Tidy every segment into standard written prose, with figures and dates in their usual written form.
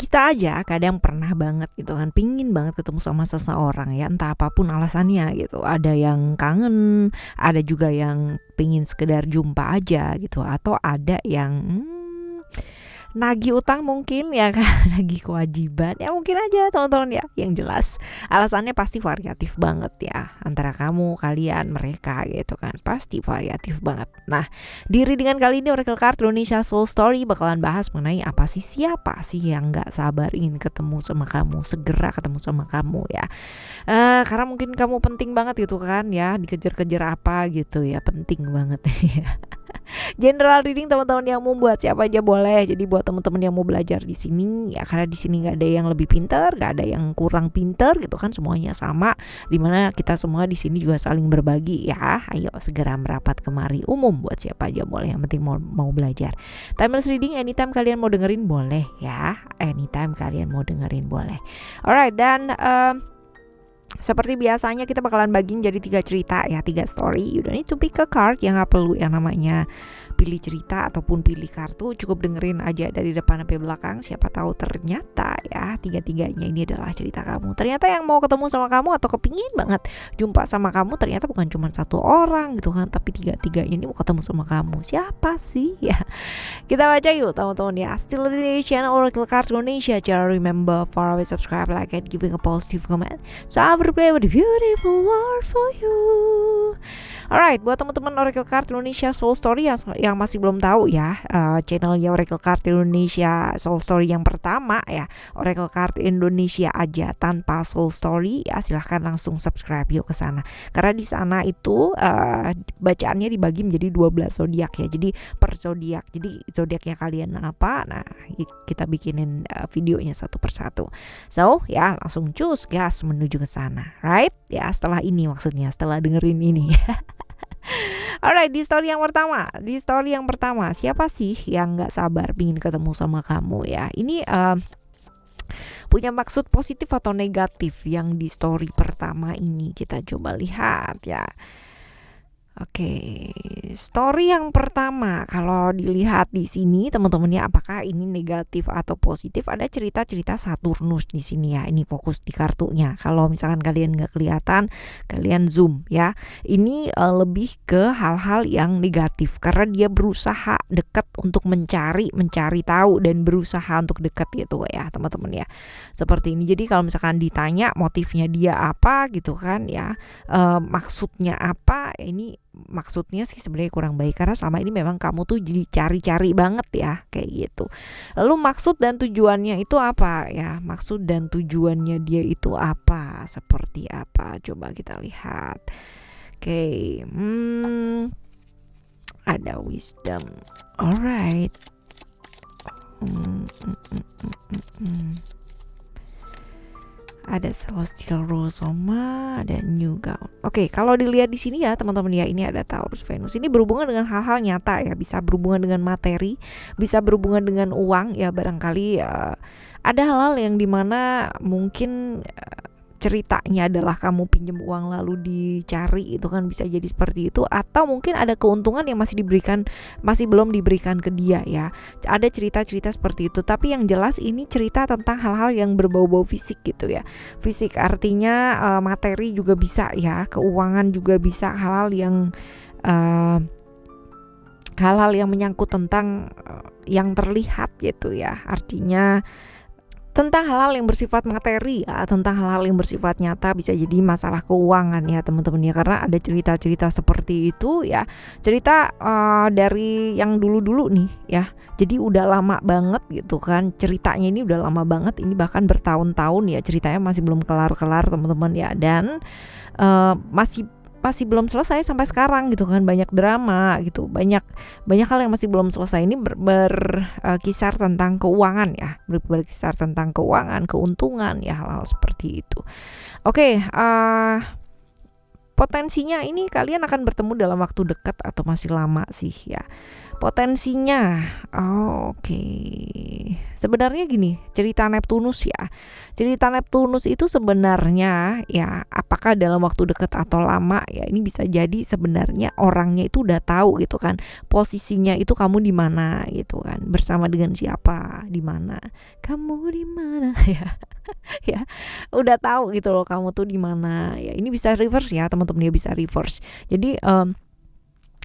Kita aja kadang pernah banget gitu kan, pingin banget ketemu sama seseorang ya, entah apapun alasannya gitu. Ada yang kangen, ada juga yang pingin sekedar jumpa aja gitu, atau ada yang nagih utang mungkin ya kan, nagih kewajiban ya mungkin aja teman-teman ya. Yang jelas alasannya pasti variatif banget ya, antara kamu, kalian, mereka gitu kan, pasti variatif banget. Nah, di readingan kali ini Oracle Card Indonesia Soul Story bakalan bahas mengenai siapa sih yang nggak sabar ingin ketemu sama kamu, segera ketemu sama kamu ya. Karena mungkin kamu penting banget gitu kan ya, dikejar-kejar apa gitu ya, penting banget ya. General reading teman-teman yang mau buat siapa aja boleh. Jadi buat teman-teman yang mau belajar di sini ya, karena di sini nggak ada yang lebih pintar, nggak ada yang kurang pintar gitu kan, semuanya sama. Dimana kita semua di sini juga saling berbagi ya. Ayo segera merapat kemari, umum buat siapa aja boleh. Yang penting mau belajar. Timeless reading anytime kalian mau dengerin boleh ya. Anytime kalian mau dengerin boleh. Alright, dan seperti biasanya kita bakalan bagiin jadi 3 cerita ya, 3 story. You don't need to pick a card, yang gak perlu yang namanya pilih cerita ataupun pilih kartu. Cukup dengerin aja dari depan sampai belakang. Siapa tahu ternyata ya 3-tiganya ini adalah cerita kamu. Ternyata yang mau ketemu sama kamu atau kepingin banget jumpa sama kamu ternyata bukan cuma 1 orang gitu kan, tapi 3-tiganya ini mau ketemu sama kamu. Siapa sih ya? Kita baca yuk teman-teman ya. Still di channel Oracle Card Indonesia. Jangan remember, follow, subscribe, like, and giving a positive comment. So I will play with a beautiful world for you. Alright, buat teman-teman Oracle Card Indonesia Soul Story yang masih belum tahu ya, channelnya Oracle Card Indonesia Soul Story yang pertama ya, Oracle Card Indonesia aja tanpa Soul Story ya, silahkan langsung subscribe yuk ke sana. Karena di sana itu bacaannya dibagi menjadi 12 zodiak ya. Jadi per zodiak. Jadi zodiaknya kalian apa? Nah, kita bikinin videonya satu persatu. So, ya langsung cus gas menuju ke sana. Right? Ya, setelah ini maksudnya, setelah dengerin ini. Alright, di story yang pertama, siapa sih yang nggak sabar pingin ketemu sama kamu ya? Ini punya maksud positif atau negatif yang di story pertama ini, kita coba lihat ya. Oke, story yang pertama kalau dilihat di sini teman-temannya, apakah ini negatif atau positif? Ada cerita-cerita Saturnus di sini ya. Ini fokus di kartunya. Kalau misalkan kalian nggak kelihatan, kalian zoom ya. Ini lebih ke hal-hal yang negatif karena dia berusaha dekat untuk mencari tahu dan berusaha untuk dekat gitu ya teman-teman ya. Seperti ini. Jadi kalau misalkan ditanya motifnya dia apa gitu kan ya, maksudnya apa? Ini maksudnya sih sebenarnya kurang baik karena selama ini memang kamu tuh jadi cari-cari banget ya kayak gitu. Lalu maksud dan tujuannya itu apa ya? Maksud dan tujuannya dia itu apa? Seperti apa? Coba kita lihat. Oke, ada wisdom. Alright. Ada Celestial Rosoma, ada New Gown. Oke, kalau dilihat di sini ya teman-teman ya, ini ada Taurus Venus. Ini berhubungan dengan hal-hal nyata ya, bisa berhubungan dengan materi, bisa berhubungan dengan uang ya, barangkali ada hal-hal yang dimana mungkin ceritanya adalah kamu pinjam uang lalu dicari, itu kan bisa jadi seperti itu, atau mungkin ada keuntungan yang masih belum diberikan ke dia ya. Ada cerita-cerita seperti itu, tapi yang jelas ini cerita tentang hal-hal yang berbau-bau fisik gitu ya. Fisik artinya materi juga bisa ya, keuangan juga bisa, hal-hal yang menyangkut tentang yang terlihat gitu ya. Artinya tentang hal-hal yang bersifat materi ya, tentang hal-hal yang bersifat nyata, bisa jadi masalah keuangan ya teman-teman ya, karena ada cerita-cerita seperti itu ya. Cerita dari yang dulu-dulu nih ya, jadi udah lama banget gitu kan, ceritanya ini udah lama banget, ini bahkan bertahun-tahun ya, ceritanya masih belum kelar-kelar teman-teman ya, dan masih belum selesai sampai sekarang gitu kan, banyak drama gitu, banyak hal yang masih belum selesai. Ini berkisar tentang keuangan ya, berkisar tentang keuangan, keuntungan ya, hal-hal seperti itu. Oke, potensinya ini kalian akan bertemu dalam waktu dekat atau masih lama sih ya. Potensinya, oke. Sebenarnya gini, cerita Neptunus ya. Cerita Neptunus itu sebenarnya ya, apakah dalam waktu dekat atau lama ya, ini bisa jadi sebenarnya orangnya itu udah tahu gitu kan. Posisinya itu kamu di mana gitu kan. Bersama dengan siapa, di mana. Kamu di mana ya. Ya, udah tahu gitu loh kamu tuh di mana. Ya, ini bisa reverse ya, teman-teman, dia bisa reverse. Jadi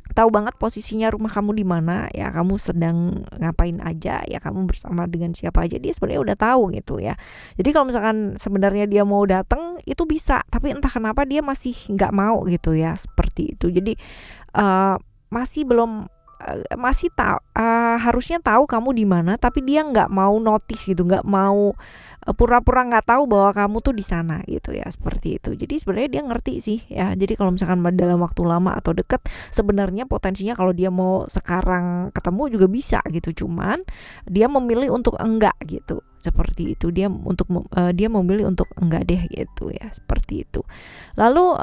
tahu banget posisinya rumah kamu di mana ya, kamu sedang ngapain aja ya, kamu bersama dengan siapa aja, dia sebenarnya udah tahu gitu ya. Jadi kalau misalkan sebenarnya dia mau datang itu bisa, tapi entah kenapa dia masih nggak mau gitu ya, seperti itu. Jadi masih belum masih tahu, harusnya tahu kamu di mana, tapi dia nggak mau notice gitu, nggak mau pura-pura nggak tahu bahwa kamu tuh di sana gitu ya, seperti itu. Jadi sebenarnya dia ngerti sih ya. Jadi kalau misalkan dalam waktu lama atau deket, sebenarnya potensinya kalau dia mau sekarang ketemu juga bisa gitu, cuman dia memilih untuk enggak gitu, seperti itu. Dia memilih untuk enggak deh gitu ya, seperti itu. Lalu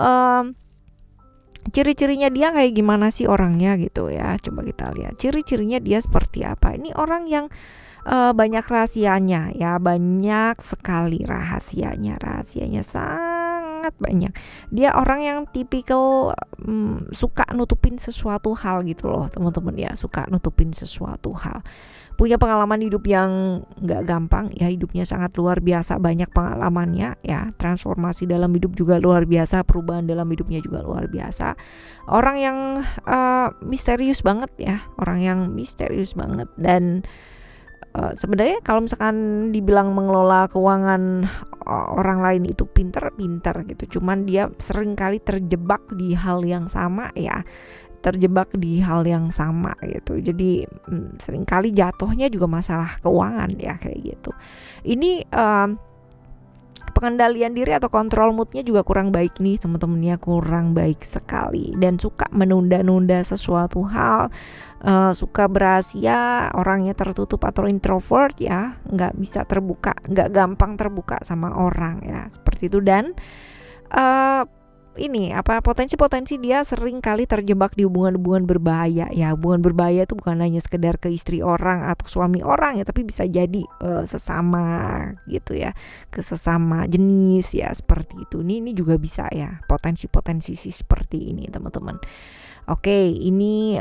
ciri-cirinya dia kayak gimana sih orangnya gitu ya, coba kita lihat ciri-cirinya dia seperti apa. Ini orang yang banyak rahasianya ya, banyak sekali rahasianya sangat banyak. Dia orang yang tipikal suka nutupin sesuatu hal gitu loh, teman-teman ya, suka nutupin sesuatu hal. Punya pengalaman hidup yang gak gampang ya, hidupnya sangat luar biasa, banyak pengalamannya ya, transformasi dalam hidup juga luar biasa, perubahan dalam hidupnya juga luar biasa. Orang yang misterius banget ya, orang yang misterius banget. Dan sebenarnya kalau misalkan dibilang mengelola keuangan orang lain itu pinter gitu, cuman dia sering kali terjebak di hal yang sama ya, gitu. Jadi seringkali jatuhnya juga masalah keuangan ya, kayak gitu. Ini pengendalian diri atau kontrol moodnya juga kurang baik nih, teman-teman ya, kurang baik sekali. Dan suka menunda-nunda sesuatu hal, suka berasia, orangnya tertutup atau introvert ya, nggak bisa terbuka, nggak gampang terbuka sama orang ya, seperti itu. Dan ini potensi dia sering kali terjebak di hubungan-hubungan berbahaya ya. Hubungan berbahaya itu bukan hanya sekedar ke istri orang atau suami orang ya, tapi bisa jadi sesama gitu ya, ke sesama jenis ya, seperti itu. Ini juga bisa ya, potensi sih seperti ini, teman-teman. Oke, ini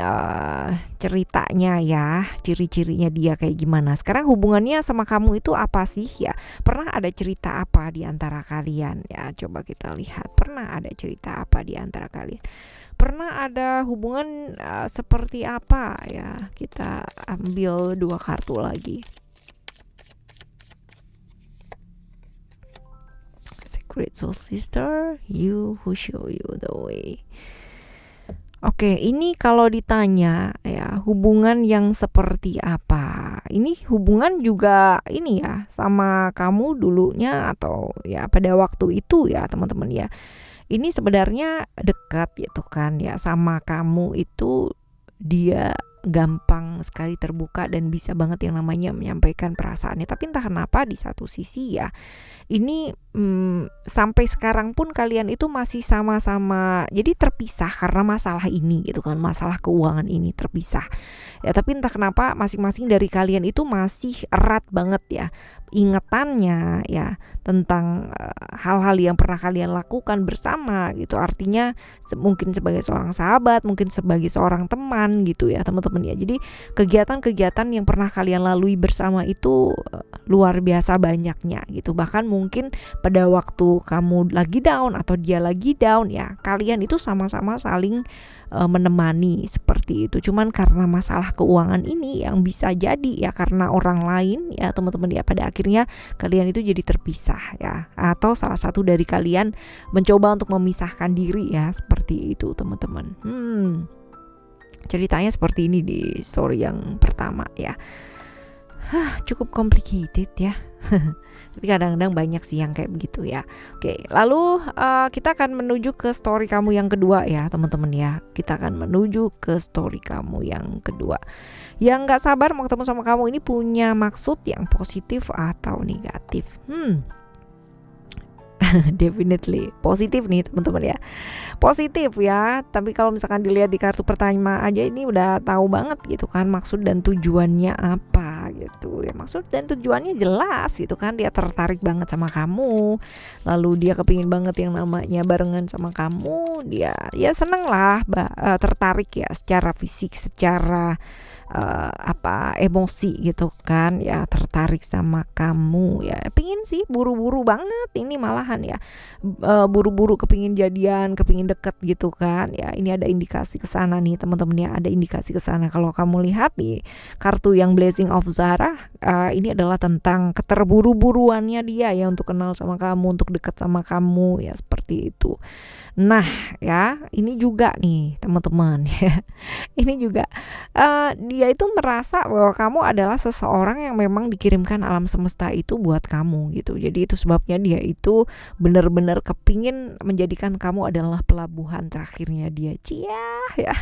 ceritanya ya, ciri-cirinya dia kayak gimana. Sekarang hubungannya sama kamu itu apa sih ya? Pernah ada cerita apa di antara kalian ya? Coba kita lihat, pernah ada cerita apa di antara kalian? Pernah ada hubungan seperti apa ya? Kita ambil 2 kartu lagi. Secret Soul Sister, you who show you the way. Oke, ini kalau ditanya ya, hubungan yang seperti apa? Ini hubungan juga ini ya, sama kamu dulunya atau ya pada waktu itu ya, teman-teman ya. Ini sebenarnya dekat gitu kan ya, sama kamu itu dia gampang sekali terbuka dan bisa banget yang namanya menyampaikan perasaannya. Tapi entah kenapa di satu sisi ya, ini sampai sekarang pun kalian itu masih sama-sama jadi terpisah karena masalah ini gitu kan, masalah keuangan ini terpisah ya. Tapi entah kenapa masing-masing dari kalian itu masih erat banget ya ingatannya ya, tentang hal-hal yang pernah kalian lakukan bersama gitu. Artinya mungkin sebagai seorang sahabat, mungkin sebagai seorang teman gitu ya, teman-teman ya. Jadi kegiatan-kegiatan yang pernah kalian lalui bersama itu luar biasa banyaknya gitu. Bahkan mungkin pada waktu kamu lagi down atau dia lagi down ya, kalian itu sama-sama saling menemani seperti itu. Cuman karena masalah keuangan ini yang bisa jadi ya karena orang lain ya, teman-teman ya, pada akhirnya kalian itu jadi terpisah ya, atau salah satu dari kalian mencoba untuk memisahkan diri ya, seperti itu, teman-teman. Ceritanya seperti ini di story yang pertama ya. Cukup complicated ya. Tapi kadang-kadang banyak sih yang kayak begitu ya. Oke, lalu kita akan menuju ke story kamu yang kedua ya, teman-teman ya. Kita akan menuju ke story kamu yang kedua. Yang gak sabar mau ketemu sama kamu ini punya maksud yang positif atau negatif. Definitely positif nih teman-teman ya, positif ya. Tapi kalau misalkan dilihat di kartu pertama aja ini udah tahu banget gitu kan maksud dan tujuannya apa gitu ya. Maksud dan tujuannya jelas gitu kan, dia tertarik banget sama kamu, lalu dia kepingin banget yang namanya barengan sama kamu. Dia ya seneng lah tertarik ya secara fisik, secara emosi gitu kan ya, tertarik sama kamu ya, pingin sih buru-buru banget ini malahan ya, buru-buru kepingin jadian, kepingin deket gitu kan ya. Ini ada indikasi ke sana nih teman-teman ya, ada indikasi ke sana. Kalau kamu lihat di kartu yang Blessing of Zara, ini adalah tentang keterburu-buruannya dia ya untuk kenal sama kamu, untuk deket sama kamu ya, seperti itu. Nah ya, ini juga nih teman-teman ya, ini juga dia itu merasa bahwa kamu adalah seseorang yang memang dikirimkan alam semesta itu buat kamu gitu. Jadi itu sebabnya dia itu benar-benar kepingin menjadikan kamu adalah pelabuhan terakhirnya dia. Cia ya,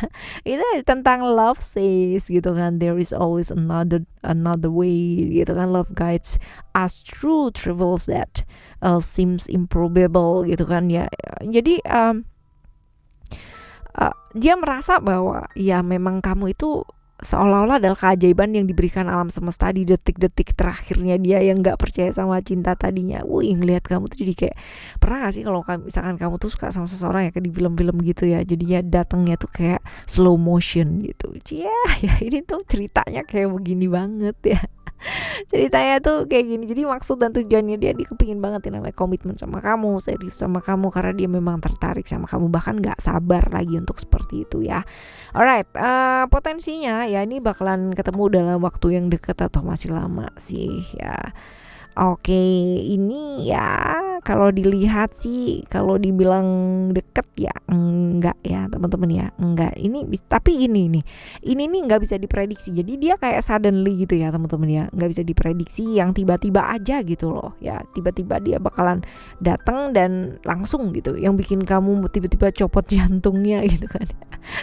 itu tentang love says gitu kan, there is always another way gitu kan, love guides us through travels that seems improbable gitu kan ya. Jadi dia merasa bahwa ya memang kamu itu seolah-olah adalah keajaiban yang diberikan alam semesta di detik-detik terakhirnya dia yang nggak percaya sama cinta tadinya. Ngelihat kamu tuh jadi kayak, pernah gak sih kalau misalkan kamu tuh suka sama seseorang ya, kayak di film-film gitu ya, jadinya datangnya tuh kayak slow motion gitu. Ya ini tuh ceritanya kayak begini banget ya. Ceritanya tuh kayak gini. Jadi maksud dan tujuannya dia kepingin banget yang namanya komitmen sama kamu, serius sama kamu, karena dia memang tertarik sama kamu, bahkan gak sabar lagi untuk seperti itu ya. Alright, potensinya ya ini bakalan ketemu dalam waktu yang dekat atau masih lama sih ya. Oke, ini ya kalau dilihat sih, kalau dibilang deket ya enggak ya teman-teman ya, enggak. Tapi ini nih nggak bisa diprediksi. Jadi dia kayak suddenly gitu ya teman-teman ya, nggak bisa diprediksi, yang tiba-tiba aja gitu loh ya. Tiba-tiba dia bakalan datang dan langsung gitu, yang bikin kamu tiba-tiba copot jantungnya gitu kan.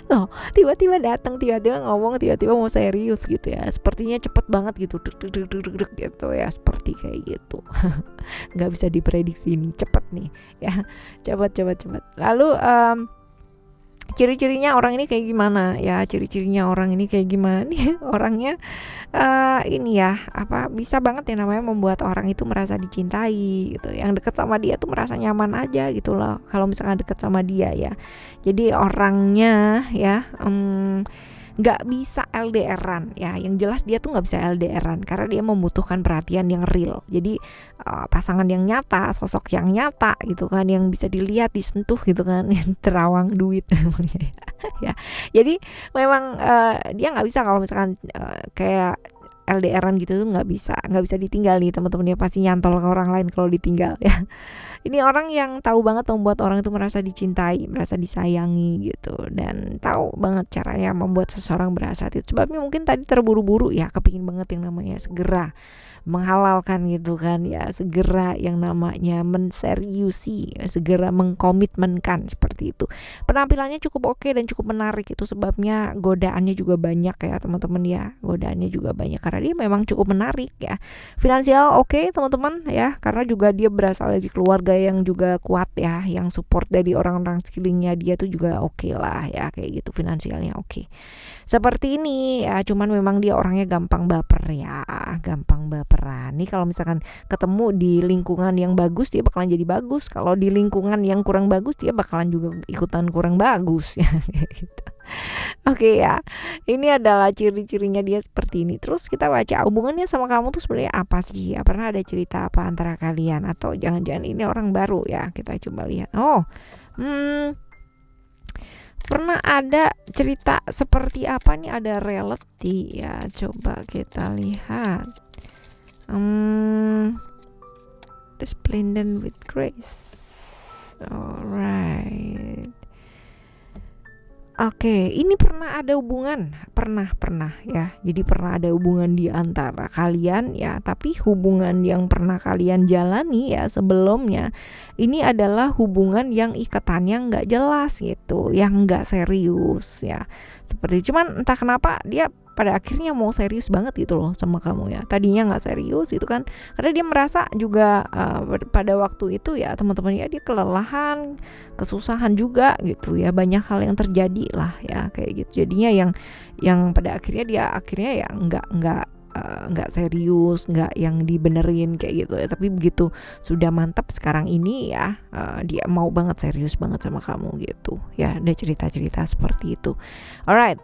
Loh, tiba-tiba datang, tiba-tiba ngomong, tiba-tiba mau serius gitu ya. Sepertinya cepet banget gitu, deg gitu ya, seperti kayak gitu. Nggak bisa diprediksi nih, cepet nih ya, cepet. Lalu ciri-cirinya orang ini kayak gimana ya, ciri-cirinya orang ini kayak gimana nih orangnya, ini ya bisa banget ya namanya membuat orang itu merasa dicintai gitu. Yang deket sama dia tuh merasa nyaman aja gitu loh kalau misalkan deket sama dia ya. Jadi orangnya ya nggak bisa LDRan ya, yang jelas dia tuh nggak bisa LDRan karena dia membutuhkan perhatian yang real. Jadi pasangan yang nyata, sosok yang nyata gitu kan, yang bisa dilihat, disentuh gitu kan, yang terawang duit ya. Jadi memang dia nggak bisa kalau misalkan kayak LDRan gitu tuh nggak bisa ditinggal nih teman-teman ya, pasti nyantol ke orang lain kalau ditinggal ya. Ini orang yang tahu banget membuat orang itu merasa dicintai, merasa disayangi gitu, dan tahu banget caranya membuat seseorang berasa itu. Sebabnya mungkin tadi terburu-buru ya, kepingin banget yang namanya segera menghalalkan gitu kan ya, segera yang namanya menseriusi, segera mengkomitmenkan, seperti itu. Penampilannya cukup oke dan cukup menarik, itu sebabnya godaannya juga banyak ya teman-teman ya, godaannya juga banyak karena dia memang cukup menarik ya. Finansial oke teman-teman ya, karena juga dia berasal dari keluarga yang juga kuat ya, yang support dari orang-orang sekelilingnya dia tuh juga oke lah ya, kayak gitu, finansialnya oke. Seperti ini ya, cuman memang dia orangnya gampang baper ya, gampang baperan. Nih kalau misalkan ketemu di lingkungan yang bagus dia bakalan jadi bagus, kalau di lingkungan yang kurang bagus dia bakalan juga ikutan kurang bagus ya gitu. Oke ya, ini adalah ciri-cirinya dia seperti ini. Terus kita baca hubungannya sama kamu tuh sebenarnya apa sih? Pernah ada cerita apa antara kalian, atau jangan-jangan ini orang baru ya? Kita coba lihat. Pernah ada cerita seperti apa nih? Ada reality ya, coba kita lihat. Resplendent with grace. Alright. Oke, ini pernah ada hubungan, pernah ya. Jadi pernah ada hubungan di antara kalian ya, tapi hubungan yang pernah kalian jalani ya sebelumnya ini adalah hubungan yang ikatannya nggak jelas gitu. gitu, yang nggak serius ya. Seperti cuman entah kenapa dia pada akhirnya mau serius banget gitu loh sama kamu ya. Tadinya nggak serius gitu kan, karena dia merasa juga pada waktu itu ya teman-teman ya, dia kelelahan, kesusahan juga gitu ya, banyak hal yang terjadi lah ya kayak gitu. Jadinya yang pada akhirnya dia akhirnya ya nggak serius, nggak yang dibenerin kayak gitu ya. Tapi begitu sudah mantap sekarang ini ya, dia mau banget serius banget sama kamu gitu ya. Ada cerita-cerita seperti itu. Alright,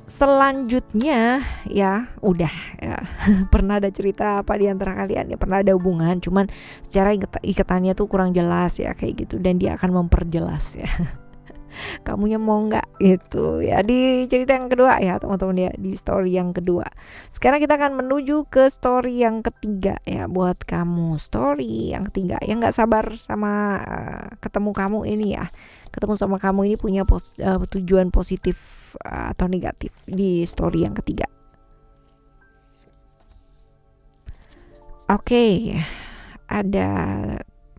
selanjutnya ya udah ya. Pernah ada cerita apa di antara kalian ya, pernah ada hubungan cuman secara ikatannya tuh kurang jelas ya kayak gitu, dan dia akan memperjelas ya. Kamunya mau nggak gitu ya, di cerita yang kedua ya teman-teman ya, di story yang kedua. Sekarang kita akan menuju ke story yang ketiga ya. Buat kamu story yang ketiga yang nggak sabar sama ketemu kamu ini ya, ketemu sama kamu ini punya tujuan positif atau negatif di story yang ketiga. Oke, ada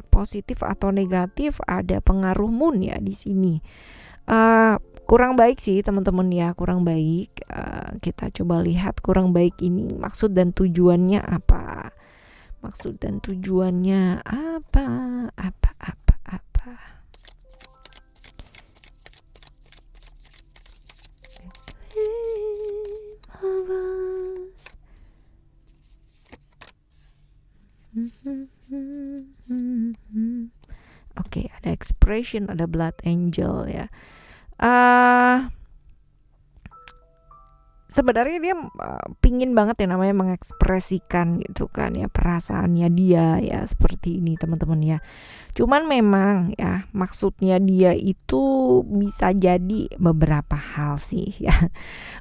positif atau negatif, ada pengaruh moon ya di sini. Kurang baik sih teman-teman ya, kurang baik. Kita coba lihat kurang baik ini maksud dan tujuannya apa? Maksud dan tujuannya apa? Oke, ada expression, ada blood angel ya. Sebenarnya dia pingin banget ya namanya mengekspresikan gitu kan ya perasaannya dia ya, seperti ini teman-teman ya. Cuman memang ya maksudnya dia itu bisa jadi beberapa hal sih ya.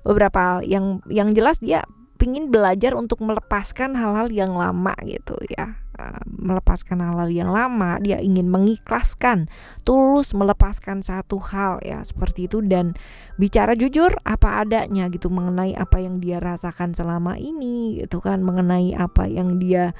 Beberapa hal yang jelas dia pingin belajar untuk melepaskan hal-hal yang lama gitu ya. Melepaskan hal-hal yang lama, dia ingin mengikhlaskan, tulus melepaskan satu hal ya seperti itu, dan bicara jujur apa adanya gitu mengenai apa yang dia rasakan selama ini gitu kan, mengenai apa yang dia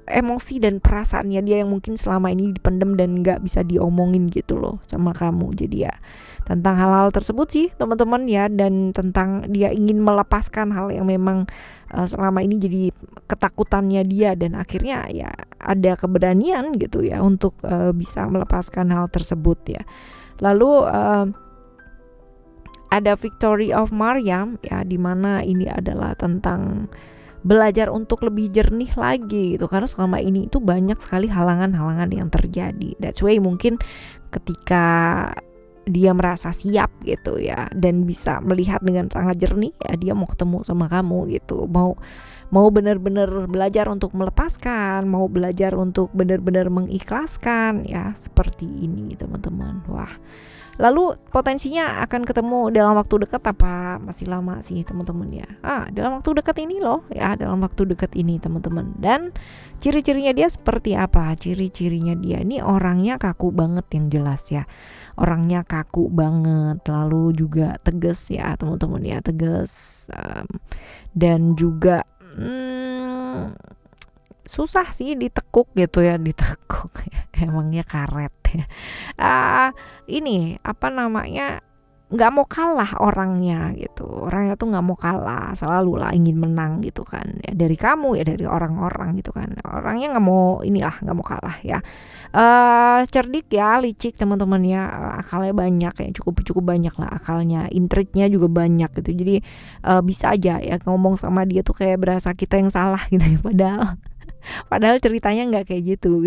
emosi dan perasaannya dia yang mungkin selama ini dipendam dan nggak bisa diomongin gitu loh sama kamu. Jadi ya tentang hal-hal tersebut sih teman-teman ya, dan tentang dia ingin melepaskan hal yang memang selama ini jadi ketakutannya dia, dan akhirnya ya ada keberanian gitu ya untuk bisa melepaskan hal tersebut ya. Lalu ada Victory of Mariam ya, dimana ini adalah tentang belajar untuk lebih jernih lagi gitu, karena selama ini itu banyak sekali halangan-halangan yang terjadi. That's why mungkin ketika dia merasa siap gitu ya dan bisa melihat dengan sangat jernih ya, dia mau ketemu sama kamu gitu, mau benar-benar belajar untuk melepaskan, mau belajar untuk benar-benar mengikhlaskan ya, seperti ini teman-teman. Wah, lalu potensinya akan ketemu dalam waktu dekat apa masih lama sih teman-teman ya? Dalam waktu dekat ini loh ya, dalam waktu dekat ini teman-teman. Dan ciri-cirinya dia seperti apa? Ciri-cirinya dia ini orangnya kaku banget yang jelas ya. Orangnya kaku banget, lalu juga tegas ya teman-teman ya, tegas, dan juga susah sih ditekuk gitu ya, ditekuk emangnya karet ya. Ini apa namanya, nggak mau kalah orangnya gitu, orangnya tuh nggak mau kalah, selalu lah ingin menang gitu kan ya, dari kamu ya, dari orang-orang gitu kan, orangnya nggak mau nggak mau kalah ya. Cerdik ya, licik teman-teman ya, akalnya banyak ya, cukup banyak lah akalnya, intriknya juga banyak gitu. Jadi bisa aja ya ngomong sama dia tuh kayak berasa kita yang salah gitu ya, padahal ceritanya nggak kayak gitu.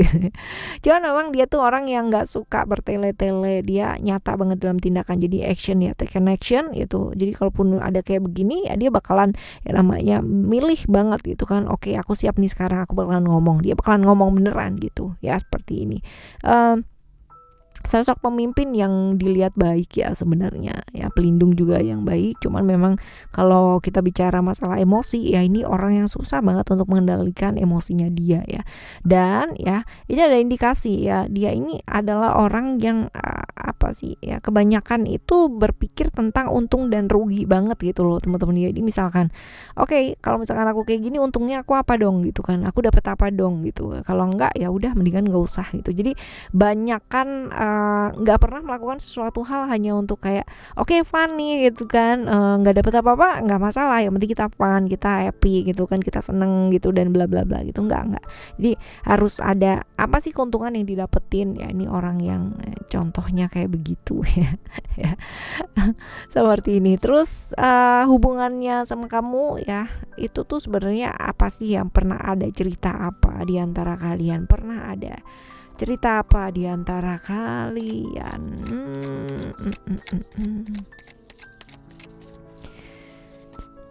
Cuman memang dia tuh orang yang nggak suka bertele-tele, dia nyata banget dalam tindakan, jadi action ya, take an action gitu. Jadi kalaupun ada kayak begini ya, dia bakalan ya namanya milih banget gitu kan. Oke, aku siap nih sekarang, aku bakalan ngomong, dia bakalan ngomong beneran gitu ya, seperti ini. Sosok pemimpin yang dilihat baik ya sebenarnya ya, pelindung juga yang baik. Cuman memang kalau kita bicara masalah emosi ya, ini orang yang susah banget untuk mengendalikan emosinya dia ya. Dan ya ini ada indikasi ya, dia ini adalah orang yang apa sih ya, kebanyakan itu berpikir tentang untung dan rugi banget gitu loh teman-teman. Jadi misalkan oke, kalau misalkan aku kayak gini untungnya aku apa dong gitu kan, aku dapat apa dong gitu, kalau enggak ya udah mendingan nggak usah gitu. Jadi banyak kan nggak pernah melakukan sesuatu hal hanya untuk kayak oke fun nih gitu kan, nggak dapat apa-apa nggak masalah, yang penting kita fun, kita happy gitu kan, kita seneng gitu dan bla bla bla gitu. Enggak. Jadi harus ada apa sih keuntungan yang didapetin ya. Ini orang yang contohnya kayak begitu ya, ya. Seperti ini. Terus hubungannya sama kamu ya, itu tuh sebenarnya apa sih, yang pernah ada cerita apa di antara kalian, pernah ada cerita apa di antara kalian?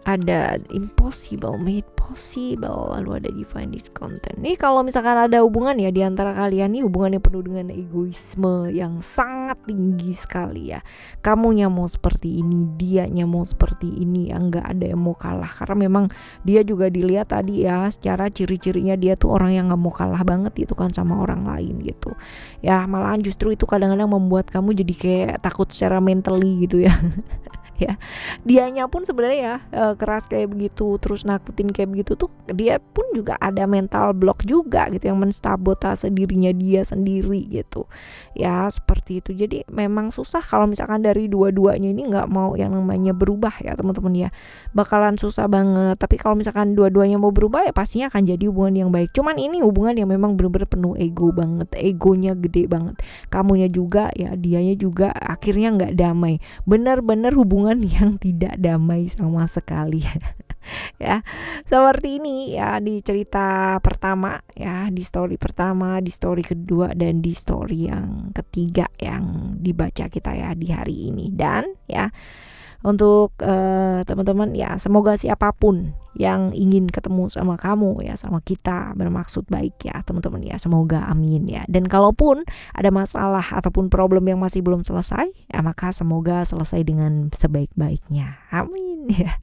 Ada impossible made possible, lalu ada define this content. Nih kalau misalkan ada hubungan ya di antara kalian nih, hubungannya penuh dengan egoisme yang sangat tinggi sekali ya. Kamunya mau seperti ini, dianya mau seperti ini, ya nggak ada yang mau kalah. Karena memang dia juga dilihat tadi ya, secara ciri-cirinya dia tuh orang yang nggak mau kalah banget gitu kan sama orang lain gitu. Ya malahan justru itu kadang-kadang membuat kamu jadi kayak takut secara mentally gitu ya. Ya dianya pun sebenarnya ya keras kayak begitu, terus nakutin kayak begitu tuh, dia pun juga ada mental block juga gitu yang mensabotase dirinya dia sendiri gitu ya, seperti itu. Jadi memang susah kalau misalkan dari dua-duanya ini nggak mau yang namanya berubah ya teman-teman ya, bakalan susah banget. Tapi kalau misalkan dua-duanya mau berubah ya pastinya akan jadi hubungan yang baik. Cuman ini hubungan yang memang benar-benar penuh ego banget, egonya gede banget, kamunya juga ya, dianya juga, akhirnya nggak damai, benar-benar hubungan yang tidak damai sama sekali. Ya seperti ini ya di cerita pertama ya, di story pertama, di story kedua, dan di story yang ketiga yang dibaca kita ya di hari ini. Dan ya untuk teman-teman ya, semoga siapapun yang ingin ketemu sama kamu ya, sama kita, bermaksud baik ya teman-teman ya, semoga amin ya. Dan kalaupun ada masalah ataupun problem yang masih belum selesai ya, maka semoga selesai dengan sebaik-baiknya, amin ya.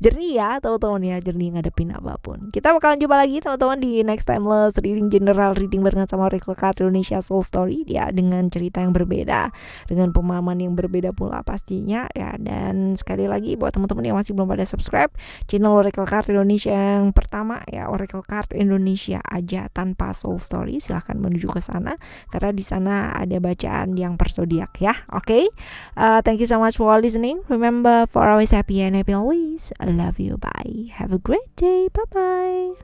Jernih ya teman-teman ya, jernih ngadepin apapun. Kita bakalan jumpa lagi teman-teman di next timeless reading, general reading barengan sama Oracle Card Indonesia Soul Story ya, dengan cerita yang berbeda, dengan pemahaman yang berbeda pula pastinya ya. Dan sekali lagi buat teman-teman yang masih belum pada subscribe channel Oracle Card Indonesia yang pertama ya, Oracle Card Indonesia aja tanpa Soul Story, silahkan menuju ke sana karena di sana ada bacaan yang per zodiak ya. Oke, thank you so much for listening. Remember, for always happy and happy always. I love you. Bye. Have a great day. Bye bye.